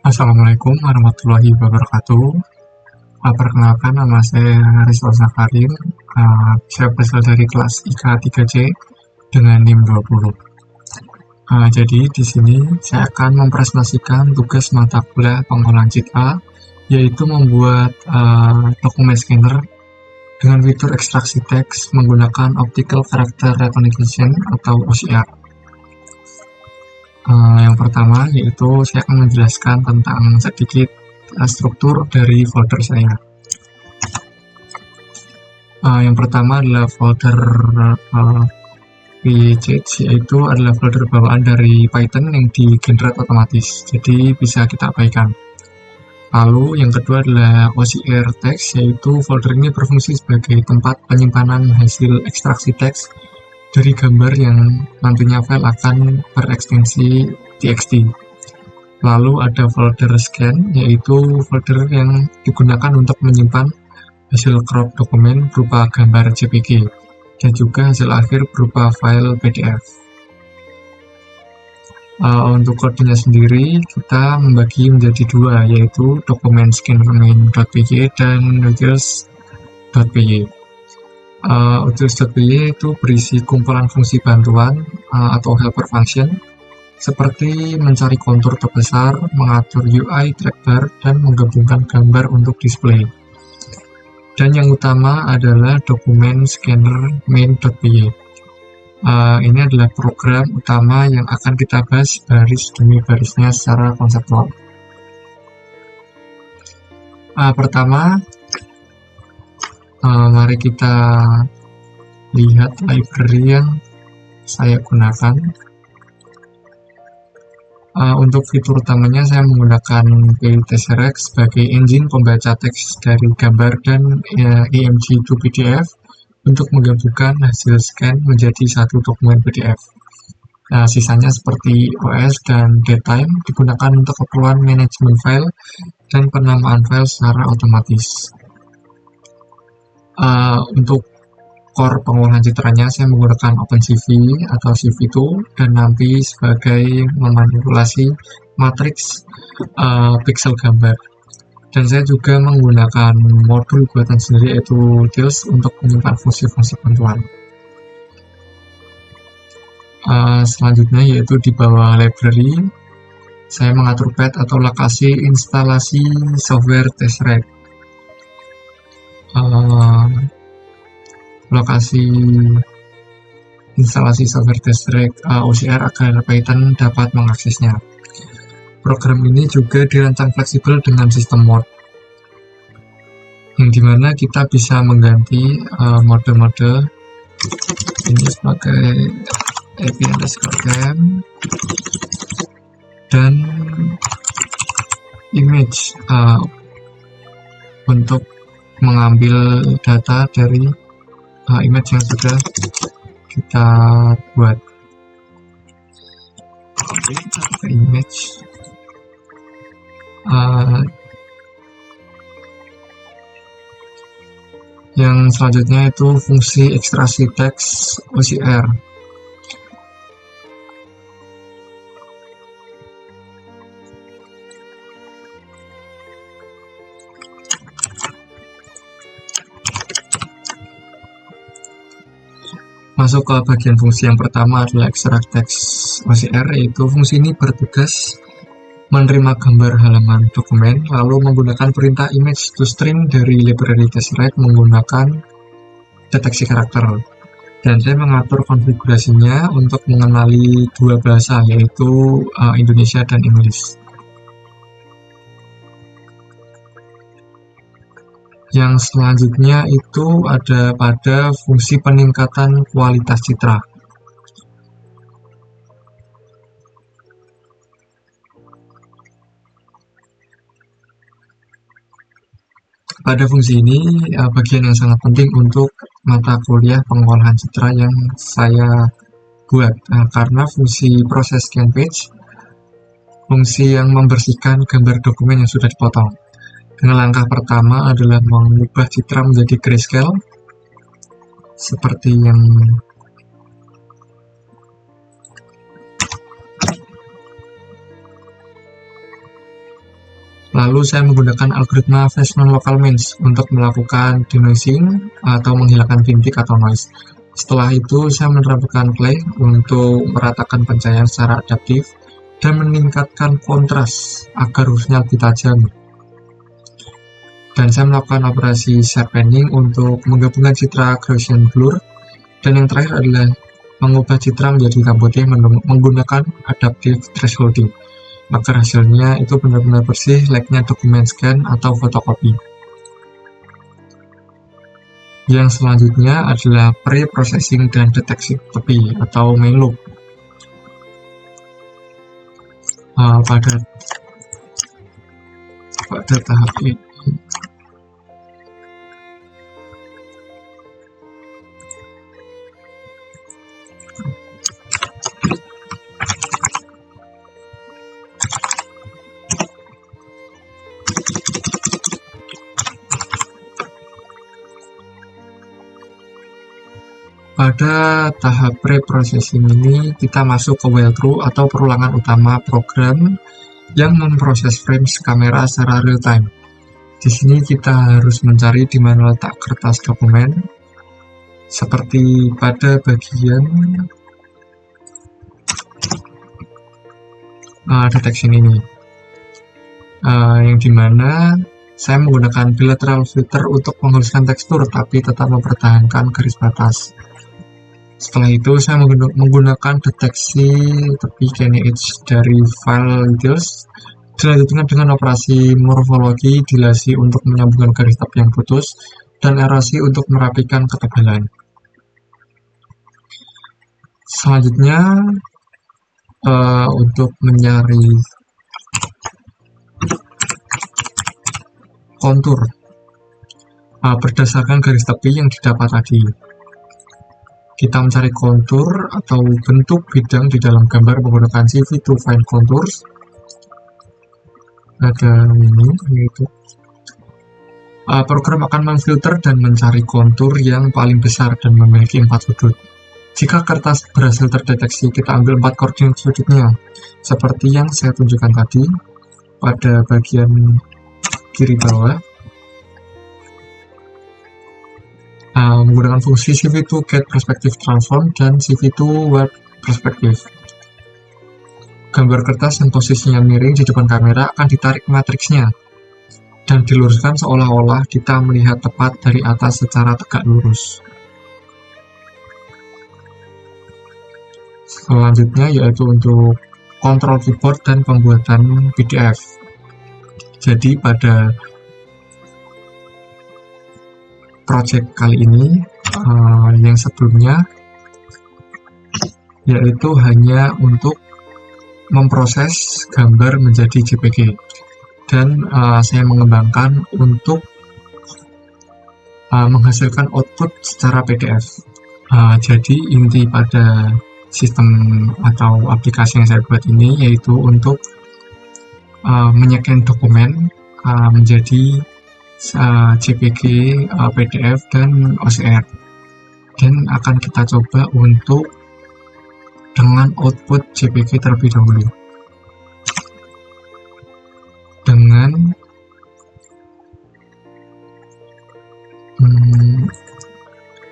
Assalamualaikum warahmatullahi wabarakatuh. Perkenalkan, nama saya Rizal Zakarin. Saya berasal dari kelas IK 3C dengan NIM 20. Jadi di sini saya akan mempresentasikan tugas mata kuliah pengolahan citra, yaitu membuat dokumen scanner dengan fitur ekstraksi teks menggunakan Optical Character Recognition atau OCR. Yang pertama yaitu saya akan menjelaskan tentang sedikit struktur dari folder saya. Yang pertama adalah folder PCH, yaitu adalah folder bawaan dari Python yang di-generate otomatis, jadi bisa kita abaikan. Lalu yang kedua adalah OCR text, yaitu folder ini berfungsi sebagai tempat penyimpanan hasil ekstraksi teks dari gambar yang nantinya file akan berekstensi txt. Lalu ada folder scan, yaitu folder yang digunakan untuk menyimpan hasil crop dokumen berupa gambar JPG dan juga hasil akhir berupa file PDF. Untuk kodenya sendiri kita membagi menjadi dua, yaitu dokumen scanner main.py dan utils.py. Utils.py itu berisi kumpulan fungsi bantuan atau helper function seperti mencari kontur terbesar, mengatur UI, trackbar, dan menggabungkan gambar untuk display. Dan yang utama adalah dokumen scanner main.py. Ini adalah program utama yang akan kita bahas baris demi barisnya secara konseptual. Pertama, mari kita lihat library yang saya gunakan. Untuk fitur utamanya saya menggunakan PyTesseract sebagai engine pembaca teks dari gambar dan img to PDF untuk menggabungkan hasil scan menjadi satu dokumen PDF. Sisanya seperti OS dan datetime digunakan untuk keperluan manajemen file dan penamaan file secara otomatis. Untuk core pengolahan citranya saya menggunakan OpenCV atau CV2 dan nanti sebagai memanipulasi matriks pixel gambar. Dan saya juga menggunakan modul buatan sendiri yaitu utils untuk menyimpan fungsi-fungsi bantuan. Selanjutnya yaitu di bawah library saya mengatur path atau lokasi instalasi software Tesseract. Lokasi instalasi software Tesseract OCR agar Python dapat mengaksesnya. Program ini juga dirancang fleksibel dengan sistem mode, yang dimana kita bisa mengganti mode-mode ini sebagai API_cam dan image untuk mengambil data dari image yang sudah kita buat. Image yang selanjutnya itu fungsi ekstraksi teks OCR. Masuk ke bagian fungsi yang pertama adalah ekstrak teks OCR, yaitu fungsi ini bertugas menerima gambar halaman dokumen lalu menggunakan perintah image to stream dari library Tesseract menggunakan deteksi karakter. Dan saya mengatur konfigurasinya untuk mengenali dua bahasa, yaitu Indonesia dan English. Yang selanjutnya itu ada pada fungsi peningkatan kualitas citra. Pada fungsi ini bagian yang sangat penting untuk mata kuliah pengolahan citra yang saya buat, karena fungsi proses scan page, fungsi yang membersihkan gambar dokumen yang sudah dipotong. Dengan langkah pertama adalah mengubah citra menjadi grayscale seperti yang Lalu saya menggunakan algoritma fast non-local means untuk melakukan denoising atau menghilangkan bintik atau noise. Setelah itu saya menerapkan play untuk meratakan pencahayaan secara adaptif dan meningkatkan kontras agar hurufnya lebih tajam. Dan saya melakukan operasi sharpening untuk menggabungkan citra Gaussian blur. Dan yang terakhir adalah mengubah citra menjadi hitam putih menggunakan adaptive thresholding agar hasilnya itu benar-benar bersih layaknya dokumen scan atau fotokopi. Yang selanjutnya adalah pre-processing dan deteksi tepi atau main loop. Pada tahap ini pada tahap pre-processing ini kita masuk ke while true atau perulangan utama program yang memproses frames kamera secara real time. Di sini kita harus mencari di mana letak kertas dokumen, seperti pada bagian detection ini, yang dimana saya menggunakan bilateral filter untuk menghaluskan tekstur tapi tetap mempertahankan garis batas. Setelah itu saya menggunakan deteksi tepi Kanye Edge dari file details, dilanjutkan dengan operasi morfologi dilasi untuk menyambungkan garis tepi yang putus dan erosi untuk merapikan ketebalan. Selanjutnya untuk mencari kontur berdasarkan garis tepi yang didapat tadi. Kita mencari kontur atau bentuk bidang di dalam gambar menggunakan CV to find contours. Ada ini, yaitu program akan memfilter dan mencari kontur yang paling besar dan memiliki 4 sudut. Jika kertas berhasil terdeteksi, kita ambil 4 koordinat sudutnya, seperti yang saya tunjukkan tadi pada bagian kiri bawah. Menggunakan fungsi CV2 get perspective transform dan CV2 word perspective. Gambar kertas yang posisinya miring di depan kamera akan ditarik matriksnya dan diluruskan seolah-olah kita melihat tepat dari atas secara tegak lurus. Selanjutnya yaitu untuk kontrol keyboard dan pembuatan PDF. Jadi pada project kali ini yang sebelumnya yaitu hanya untuk memproses gambar menjadi JPG, dan saya mengembangkan untuk menghasilkan output secara PDF. Jadi inti pada sistem atau aplikasi yang saya buat ini yaitu untuk menyeken dokumen menjadi JPG, PDF, dan OCR, dan akan kita coba untuk dengan output JPG terlebih dahulu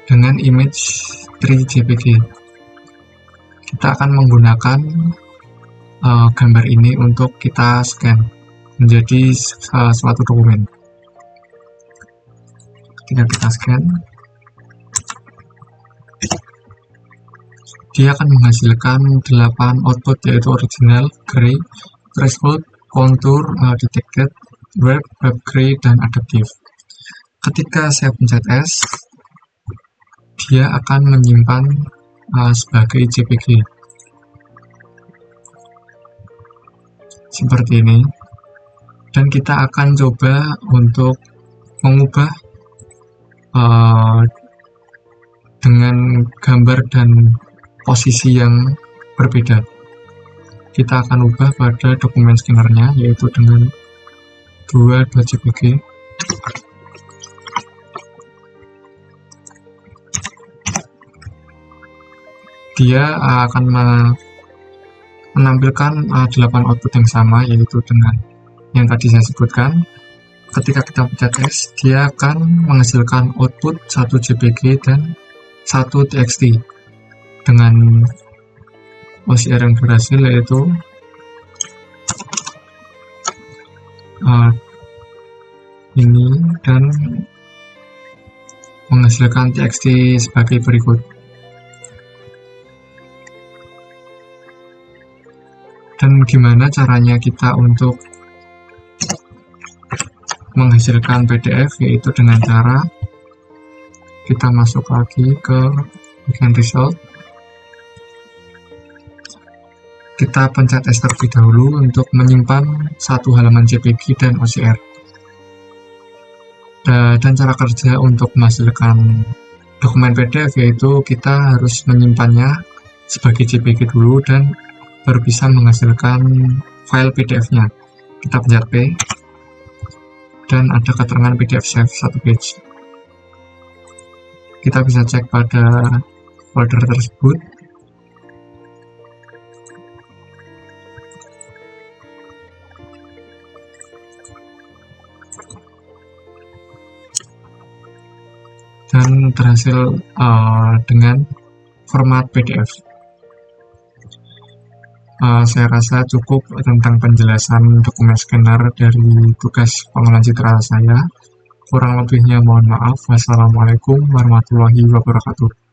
dengan image 3 JPG. Kita akan menggunakan gambar ini untuk kita scan menjadi suatu dokumen. Ketika kita scan, dia akan menghasilkan 8 output, yaitu original, gray, threshold, contour, detected, wrap, gray, dan adaptive. Ketika saya pencet S, dia akan menyimpan sebagai JPG seperti ini, dan kita akan coba untuk mengubah dengan gambar dan posisi yang berbeda. Kita akan ubah pada dokumen scannernya, yaitu dengan 2 JPG. Dia akan menampilkan 8 output yang sama, yaitu dengan yang tadi saya sebutkan. Ketika kita pencet S, dia akan menghasilkan output 1 JPG dan 1 TXT dengan OCR yang berhasil, yaitu ini, dan menghasilkan TXT sebagai berikut. Dan gimana caranya kita untuk menghasilkan PDF, yaitu dengan cara kita masuk lagi ke bagian result, kita pencet S terlebih dahulu untuk menyimpan satu halaman JPG dan OCR. Dan cara kerja untuk menghasilkan dokumen PDF yaitu kita harus menyimpannya sebagai JPG dulu dan baru bisa menghasilkan file PDF-nya. Kita pencet P dan ada keterangan PDF save 1 page. Kita bisa cek pada folder tersebut. Dan terhasil dengan format PDF. Saya rasa cukup tentang penjelasan dokumen scanner dari tugas pengolahan citra saya. Kurang lebihnya mohon maaf. Wassalamualaikum warahmatullahi wabarakatuh.